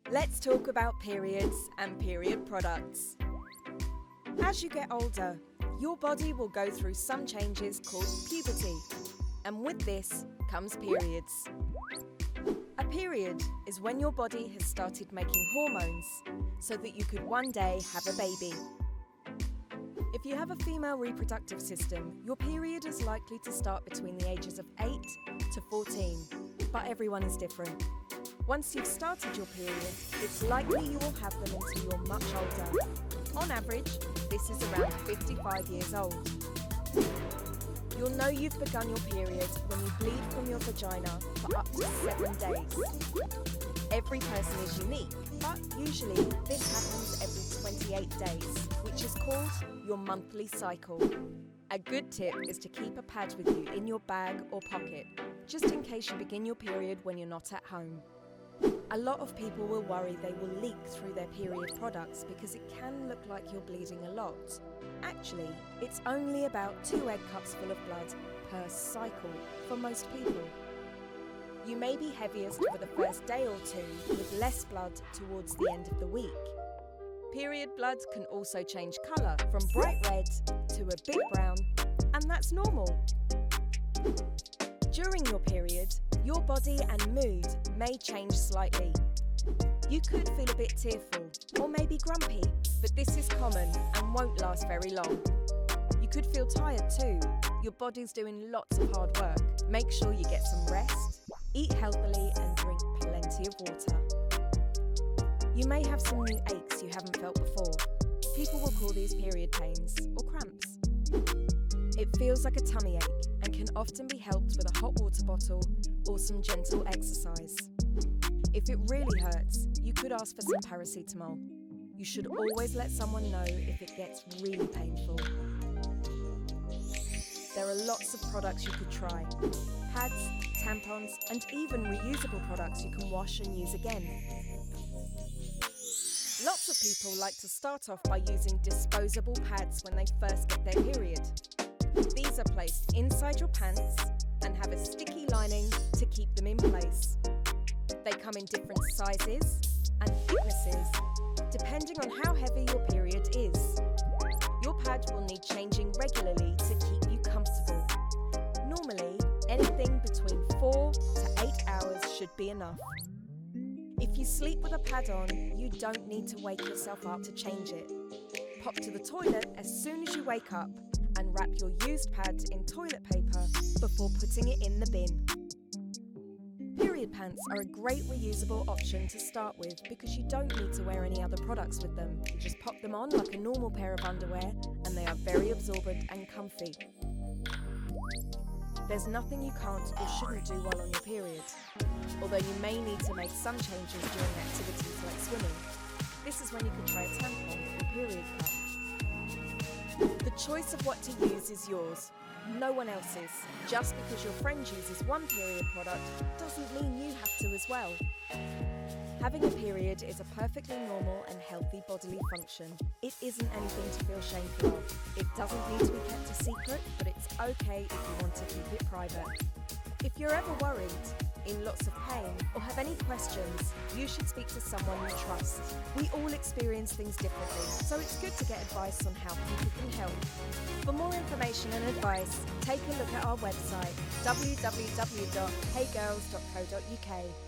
Let's talk about periods and period products. As you get older, your body will go through some changes called puberty, and with this comes periods. A period is when your body has started making hormones so that you could one day have a baby. If you have a female reproductive system, your period is likely to start between the ages of 8 to 14, but everyone is different. Once you've started your period, it's likely you will have them until you're much older. On average, this is around 55 years old. You'll know you've begun your period when you bleed from your vagina for up to 7 days. Every person is unique, but usually this happens every 28 days, which is called your monthly cycle. A good tip is to keep a pad with you in your bag or pocket, just in case you begin your period when you're not at home. A lot of people will worry they will leak through their period products because it can look like you're bleeding a lot. Actually, it's only about 2 egg cups full of blood per cycle for most people. You may be heaviest for the first day or two, with less blood towards the end of the week. Period blood can also change colour from bright red to a bit brown, and that's normal. During your period, your body and mood may change slightly. You could feel a bit tearful or maybe grumpy, but this is common and won't last very long. You could feel tired too. Your body's doing lots of hard work. Make sure you get some rest, eat healthily and drink plenty of water. You may have some new aches you haven't felt before. People will call these period pains or cramps. It feels like a tummy ache and can often be helped with a hot water bottle or some gentle exercise. If it really hurts, you could ask for some paracetamol. You should always let someone know if it gets really painful. There are lots of products you could try. Pads, tampons, and even reusable products you can wash and use again. Lots of people like to start off by using disposable pads when they first get their period. These are placed inside your pants and have a sticky lining to keep them in place. They come in different sizes and thicknesses, depending on how heavy your period is. Your pad will need changing regularly to keep you comfortable. Normally, anything between 4 to 8 hours should be enough. If you sleep with a pad on, you don't need to wake yourself up to change it. Pop to the toilet as soon as you wake up and wrap your used pad in toilet paper before putting it in the bin. Period pants are a great reusable option to start with because you don't need to wear any other products with them. You just pop them on like a normal pair of underwear and they are very absorbent and comfy. There's nothing you can't or shouldn't do while on your period, although you may need to make some changes during activities like swimming. This is when you could try a tampon or period cup. The choice of what to use is yours, no one else's. Just because your friend uses one period product doesn't mean you have to as well. Having a period is a perfectly normal and healthy bodily function. It isn't anything to feel shameful of. It doesn't need to be kept a secret, but it's okay if you want to keep it private. If you're ever worried, in lots of pain, or have any questions, you should speak to someone you trust. We all experience things differently, so it's good to get advice on how people can help. For more information and advice, take a look at our website, www.heygirls.co.uk.